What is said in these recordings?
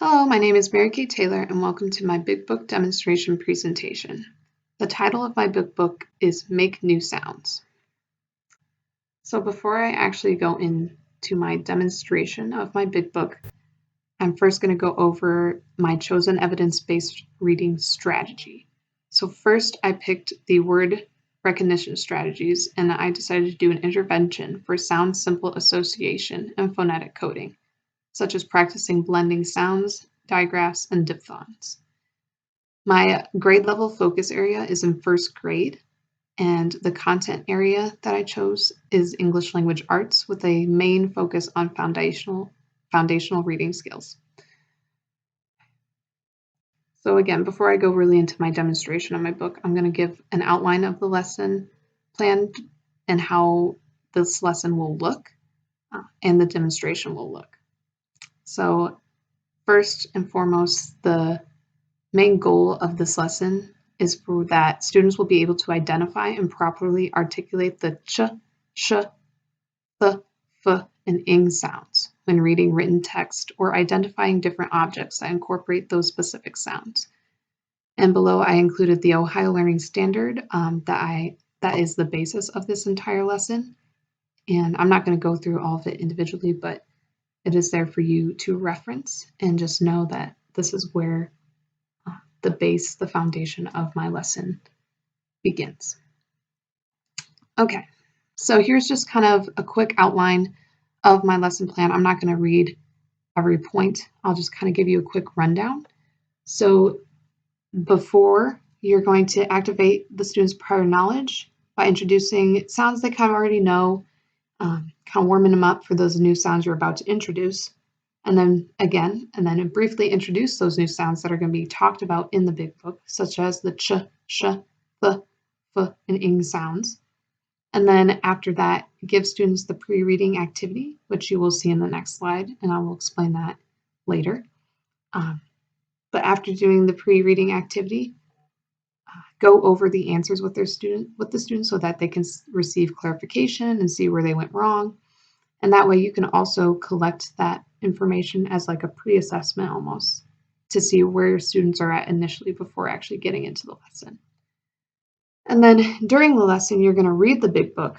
Hello, my name is Mary Kay Taylor and welcome to my Big Book demonstration presentation. The title of my Big Book is Make New Sounds. So before I actually go into my demonstration of my Big Book, I'm first going to go over my chosen evidence-based reading strategy. So first I picked the word recognition strategies and I decided to do an intervention for sound simple association and phonetic coding, such as practicing blending sounds, digraphs, and diphthongs. My grade level focus area is in first grade, and the content area that I chose is English language arts with a main focus on foundational reading skills. So again, before I go really into my demonstration of my book, I'm going to give an outline of the lesson plan and how this lesson will look and the demonstration will look. So first and foremost, the main goal of this lesson is for that students will be able to identify and properly articulate the ch, sh, th, f, and ing sounds when reading written text or identifying different objects that incorporate those specific sounds. And below I included the Ohio Learning Standard that is the basis of this entire lesson. And I'm not going to go through all of it individually, but it is there for you to reference and just know that this is where the foundation of my lesson begins. Okay, so here's just kind of a quick outline of my lesson plan. I'm not going to read every point. I'll just kind of give you a quick rundown. So before, you're going to activate the students' prior knowledge by introducing sounds they kind of already know, kind of warming them up for those new sounds you're about to introduce. And then briefly introduce those new sounds that are going to be talked about in the Big Book, such as the ch, sh, th, f, and ing sounds. And then after that, give students the pre-reading activity, which you will see in the next slide, and I will explain that later. But after doing the pre-reading activity, go over the answers with the students so that they can receive clarification and see where they went wrong. And that way you can also collect that information as like a pre-assessment almost to see where your students are at initially before actually getting into the lesson. And then during the lesson, you're going to read the Big Book.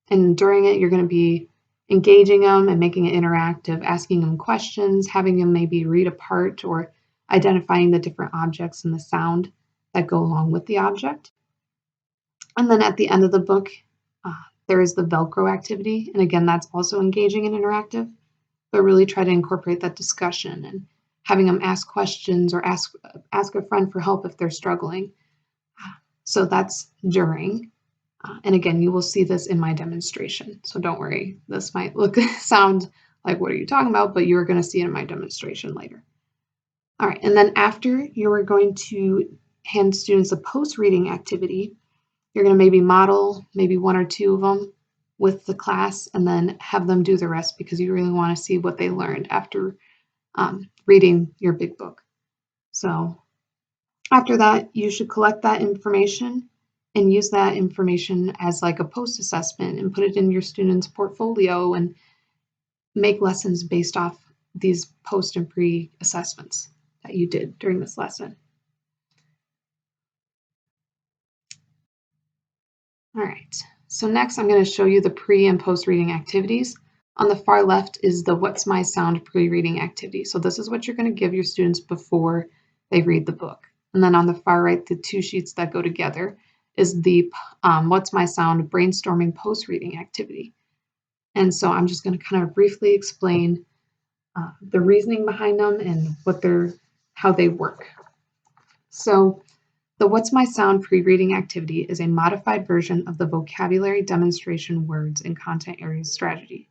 And during it, you're going to be engaging them and making it interactive, asking them questions, having them maybe read a part or identifying the different objects and the sound that go along with the object. And then at the end of the book, there is the Velcro activity. And again, that's also engaging and interactive, but really try to incorporate that discussion and having them ask questions or ask a friend for help if they're struggling. So that's during. And again, you will see this in my demonstration. So don't worry, this might sound like, what are you talking about? But you're going to see it in my demonstration later. All right, and then after, you are going to hand students a post-reading activity. You're going to maybe model maybe one or two of them with the class and then have them do the rest because you really want to see what they learned after reading your Big Book. So after that, you should collect that information and use that information as like a post-assessment and put it in your students' portfolio and make lessons based off these post and pre-assessments that you did during this lesson. All right, so next I'm going to show you the pre and post reading activities. On the far left is the What's My Sound pre-reading activity. So this is what you're going to give your students before they read the book. And then on the far right, the two sheets that go together is the What's My Sound brainstorming post-reading activity. And so I'm just going to kind of briefly explain the reasoning behind them and how they work. So the What's My Sound pre-reading activity is a modified version of the vocabulary demonstration words and content areas strategy.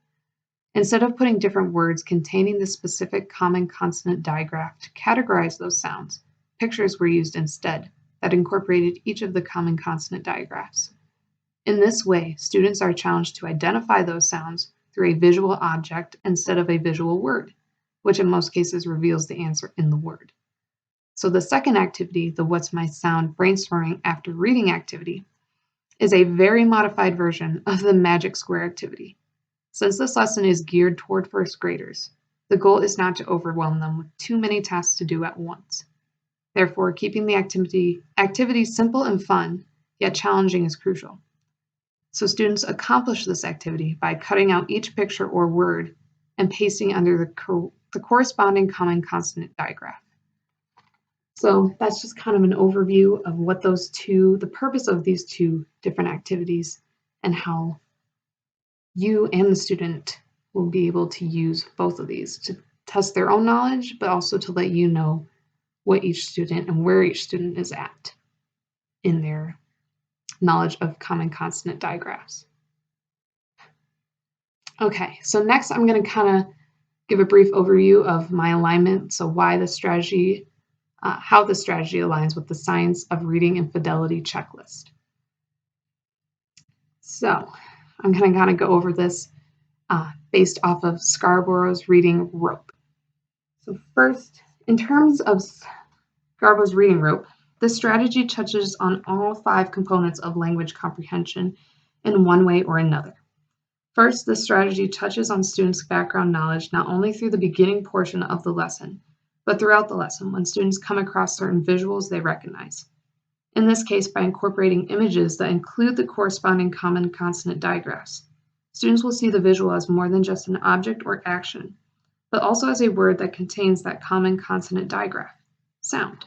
Instead of putting different words containing the specific common consonant digraph to categorize those sounds, pictures were used instead that incorporated each of the common consonant digraphs. In this way, students are challenged to identify those sounds through a visual object instead of a visual word, which in most cases reveals the answer in the word. So the second activity, the What's My Sound brainstorming after reading activity, is a very modified version of the Magic Square activity. Since this lesson is geared toward first graders, The goal is not to overwhelm them with too many tasks to do at once. Therefore, keeping the activity simple and fun, yet challenging is crucial. So students accomplish this activity by cutting out each picture or word and pasting under the corresponding common consonant digraph. So that's just kind of an overview of what the purpose of these two different activities and how you and the student will be able to use both of these to test their own knowledge, but also to let you know what each student and where each student is at in their knowledge of common consonant digraphs. Okay, so next I'm going to kind of give a brief overview of my alignment, so why the strategy, how the strategy aligns with the Science of Reading and Fidelity checklist. So I'm going to kind of go over this based off of Scarborough's reading rope. So first, in terms of Scarborough's reading rope, this strategy touches on all 5 components of language comprehension in one way or another. First, this strategy touches on students' background knowledge not only through the beginning portion of the lesson, but throughout the lesson when students come across certain visuals they recognize. In this case, by incorporating images that include the corresponding common consonant digraphs. Students will see the visual as more than just an object or action, but also as a word that contains that common consonant digraph, sound.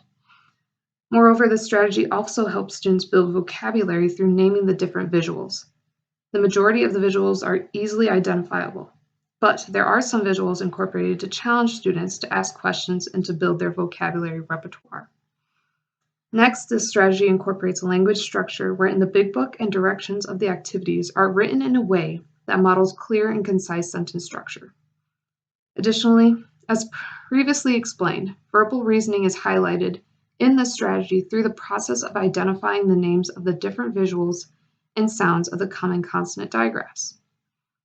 Moreover, this strategy also helps students build vocabulary through naming the different visuals. The majority of the visuals are easily identifiable, but there are some visuals incorporated to challenge students to ask questions and to build their vocabulary repertoire. Next, this strategy incorporates a language structure wherein the big book and directions of the activities are written in a way that models clear and concise sentence structure. Additionally, as previously explained, verbal reasoning is highlighted in this strategy through the process of identifying the names of the different visuals and sounds of the common consonant digraphs.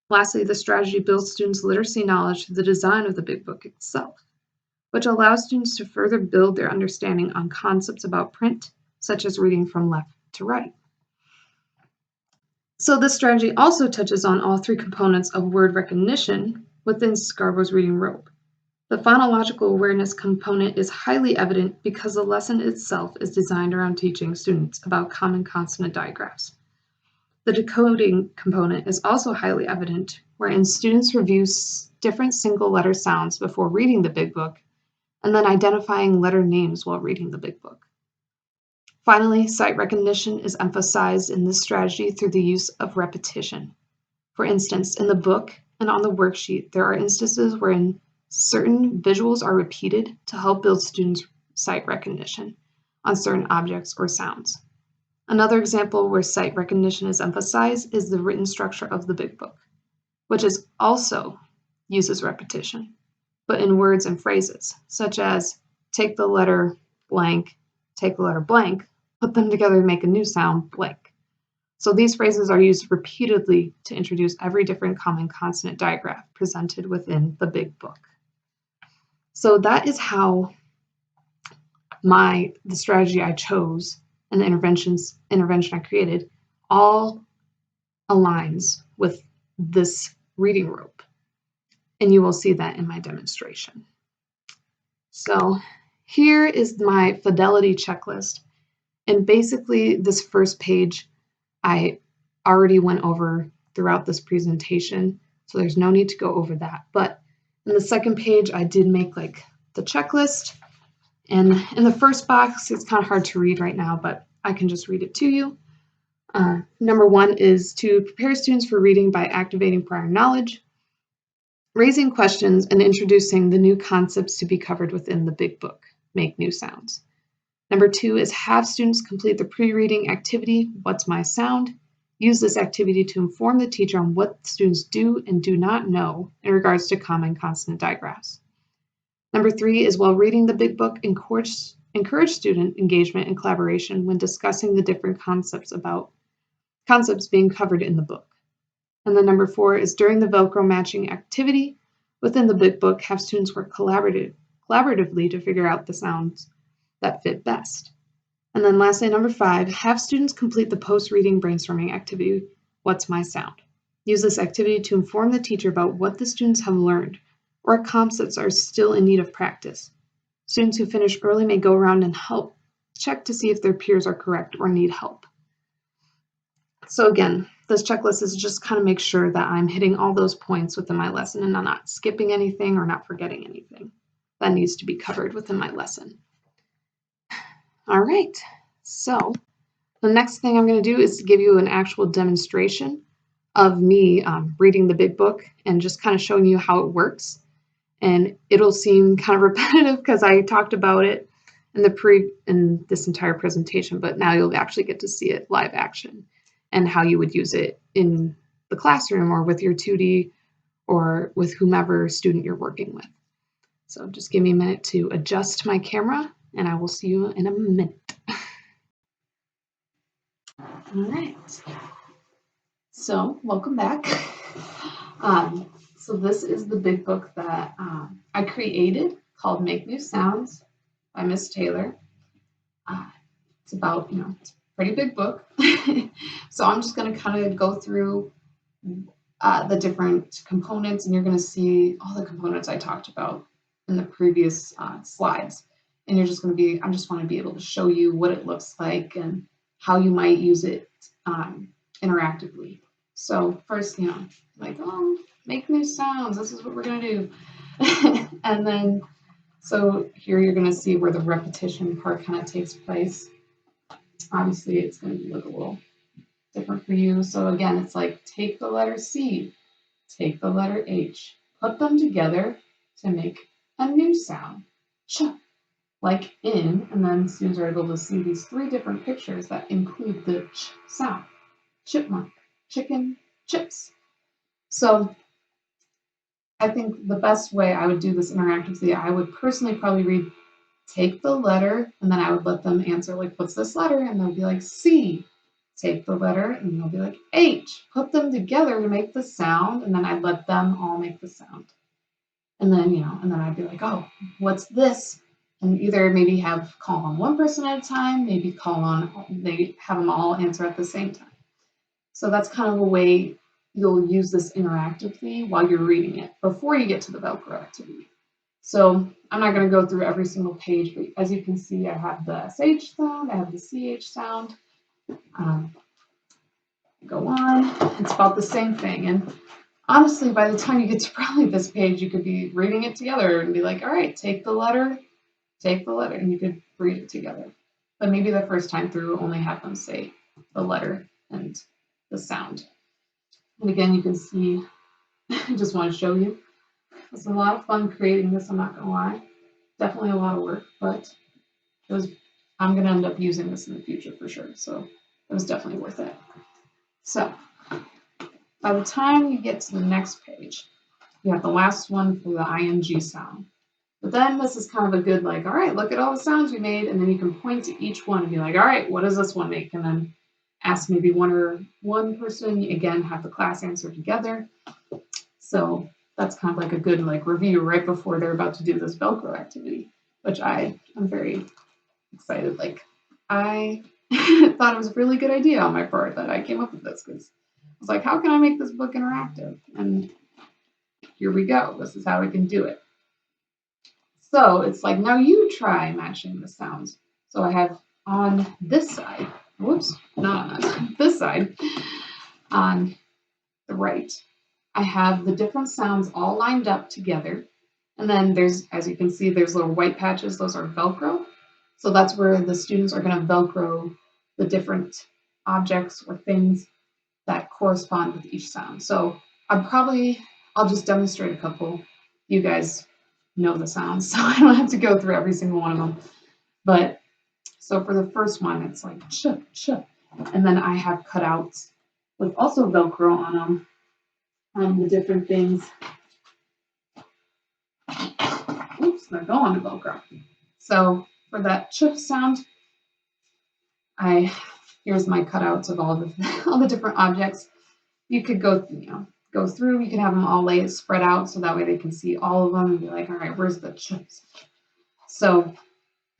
Lastly, the strategy builds students' literacy knowledge through the design of the big book itself, which allows students to further build their understanding on concepts about print, such as reading from left to right. So this strategy also touches on all 3 components of word recognition within Scarborough's reading rope. The phonological awareness component is highly evident because the lesson itself is designed around teaching students about common consonant digraphs. The decoding component is also highly evident, wherein students review different single letter sounds before reading the big book, and then identifying letter names while reading the big book. Finally, sight recognition is emphasized in this strategy through the use of repetition. For instance, in the book and on the worksheet, there are instances wherein certain visuals are repeated to help build students' sight recognition on certain objects or sounds. Another example where sight recognition is emphasized is the written structure of the big book, which is also uses repetition, but in words and phrases, such as take the letter blank, take the letter blank, put them together to make a new sound, blank. So these phrases are used repeatedly to introduce every different common consonant digraph presented within the big book. So that is how the strategy I chose and the intervention I created all aligns with this reading rope. And you will see that in my demonstration. So here is my fidelity checklist. And basically this first page I already went over throughout this presentation, so there's no need to go over that. But in the second page, I did make like the checklist. And in the first box, it's kind of hard to read right now, but I can just read it to you. Number 1 is to prepare students for reading by activating prior knowledge, raising questions, and introducing the new concepts to be covered within the big book, make new sounds. Number 2 is have students complete the pre-reading activity, What's My Sound? Use this activity to inform the teacher on what students do and do not know in regards to common consonant digraphs. Number 3 is while reading the big book, encourage student engagement and collaboration when discussing the different concepts being covered in the book. And then number 4 is during the Velcro matching activity within the big book, have students work collaboratively to figure out the sounds that fit best. And then lastly, number 5, have students complete the post-reading brainstorming activity, What's My Sound? Use this activity to inform the teacher about what the students have learned or composites are still in need of practice. Students who finish early may go around and help check to see if their peers are correct or need help. So again, this checklist is just kind of make sure that I'm hitting all those points within my lesson and I'm not skipping anything or not forgetting anything that needs to be covered within my lesson. All right, so the next thing I'm going to do is to give you an actual demonstration of me reading the big book and just kind of showing you how it works. And it'll seem kind of repetitive because I talked about it in this entire presentation, but now you'll actually get to see it live action and how you would use it in the classroom or with your 2D or with whomever student you're working with. So just give me a minute to adjust my camera and I will see you in a minute. All right. So welcome back. So this is the big book that I created called Make New Sounds by Miss Taylor. It's about, it's a pretty big book. So I'm just going to kind of go through the different components, and you're going to see all the components I talked about in the previous slides. And you're just going to be, I just want to be able to show you what it looks like and how you might use it interactively. So first, like, oh, make new sounds. This is what we're going to do. And then, so here you're going to see where the repetition part kind of takes place. Obviously, it's going to look a little different for you. So again, it's like take the letter C, take the letter H, put them together to make a new sound. Ch, like in, and then students are able to see these 3 different pictures that include the ch sound. Chipmunk, chicken, chips. So I think the best way I would do this interactively, I would personally probably read, take the letter, and then I would let them answer, like, what's this letter? And they'll be like, C. Take the letter, and they'll be like, H. Put them together to make the sound, and then I'd let them all make the sound. And then, and then I'd be like, oh, what's this? And either maybe call on one person at a time, maybe they have them all answer at the same time. So that's kind of a way you'll use this interactively while you're reading it before you get to the Velcro activity. So I'm not going to go through every single page, but as you can see, I have the SH sound, I have the CH sound. Go on, it's about the same thing. And honestly, by the time you get to probably this page, you could be reading it together and be like, all right, take the letter, and you could read it together. But maybe the first time through, only have them say the letter and the sound. And again, you can see, I just want to show you. It's a lot of fun creating this, I'm not going to lie. Definitely a lot of work, but I'm going to end up using this in the future for sure. So it was definitely worth it. So by the time you get to the next page, you have the last one for the ing sound. But then this is kind of a good, like, all right, look at all the sounds we made. And then you can point to each one and be like, all right, what does this one make? And then ask maybe one person, again, have the class answer together. So that's kind of like a good review right before they're about to do this Velcro activity, which I am very excited. Like, I thought it was a really good idea on my part that I came up with this, because I was like, how can I make this book interactive? And here we go. This is how we can do it. So it's like, now you try matching the sounds. So I have on this side, whoops, not on that side, this side, on the right, I have the different sounds all lined up together. And then there's, as you can see, there's little white patches. Those are Velcro. So that's where the students are going to Velcro the different objects or things that correspond with each sound. So I'll just demonstrate a couple. You guys know the sounds, so I don't have to go through every single one of them. But so for the first one, it's like ch, ch. And then I have cutouts with also Velcro on them. The different things. Oops, they're going to Velcro. So for that ch sound, here's my cutouts of all the different objects. You could go through. You could have them all spread out so that way they can see all of them and be like, all right, where's the chips? So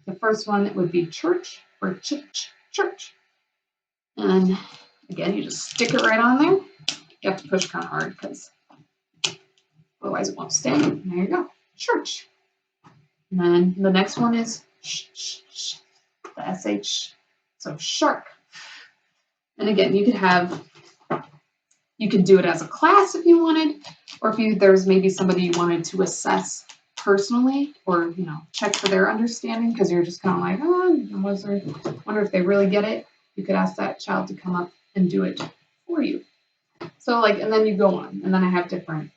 the first one would be church or church. And again, you just stick it right on there. You have to push kind of hard because otherwise it won't stay. And there you go, church. And then the next one is the sh, so shark. And again, you could do it as a class if you wanted, or if there's maybe somebody you wanted to assess personally, or check for their understanding, because you're just kind of like, wonder if they really get it. You could ask that child to come up and do it for you. So and then you go on, and then I have different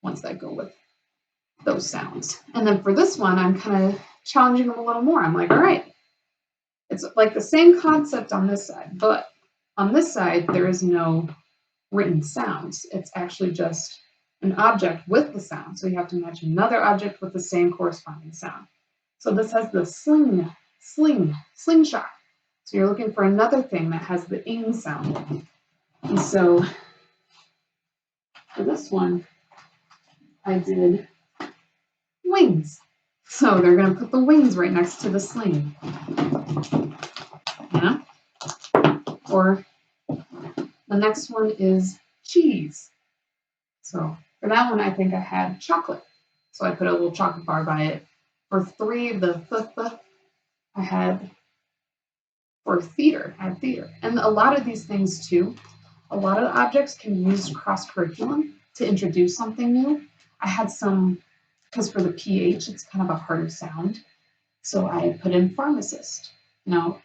ones that go with those sounds. And then for this one, I'm kind of challenging them a little more. I'm like, all right, it's like the same concept on this side, but on this side, there is no written sounds. It's actually just an object with the sound. So you have to match another object with the same corresponding sound. So this has the slingshot. So you're looking for another thing that has the ing sound. And so for this one, I did wings. So they're going to put the wings right next to the sling. Yeah. Or the next one is cheese. So for that one, I think I had chocolate. So I put a little chocolate bar by it. For 3 of the I had for theater. I had theater. And a lot of these things too, a lot of the objects can be used cross curriculum to introduce something new. I had some, because for the PH, it's kind of a harder sound. So I put in pharmacist.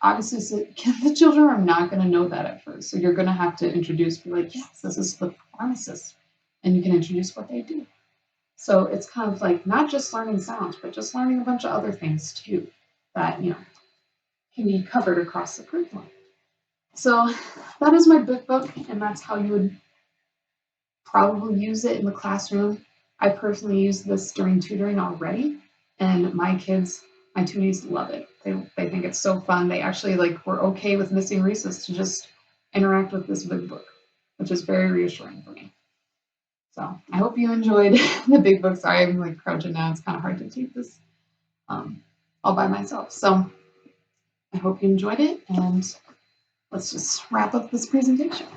Obviously the children are not going to know that at first. So you're going to have to introduce, be like, yes, this is the pharmacist. And you can introduce what they do. So it's kind of like not just learning sounds, but just learning a bunch of other things too that, can be covered across the curriculum. So that is my big book, and that's how you would probably use it in the classroom. I personally use this during tutoring already, and my tuties love it. They think it's so fun. They actually were okay with missing recess to just interact with this big book, which is very reassuring for me. So I hope you enjoyed the big book. Sorry, I'm crouching now. It's kind of hard to take this all by myself. So I hope you enjoyed it, and let's just wrap up this presentation.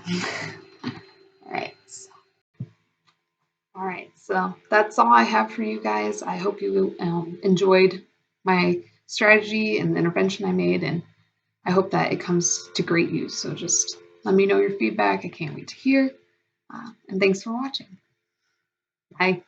All right, so that's all I have for you guys. I hope you enjoyed my strategy and the intervention I made, and I hope that it comes to great use. So just let me know your feedback. I can't wait to hear. And thanks for watching. Bye.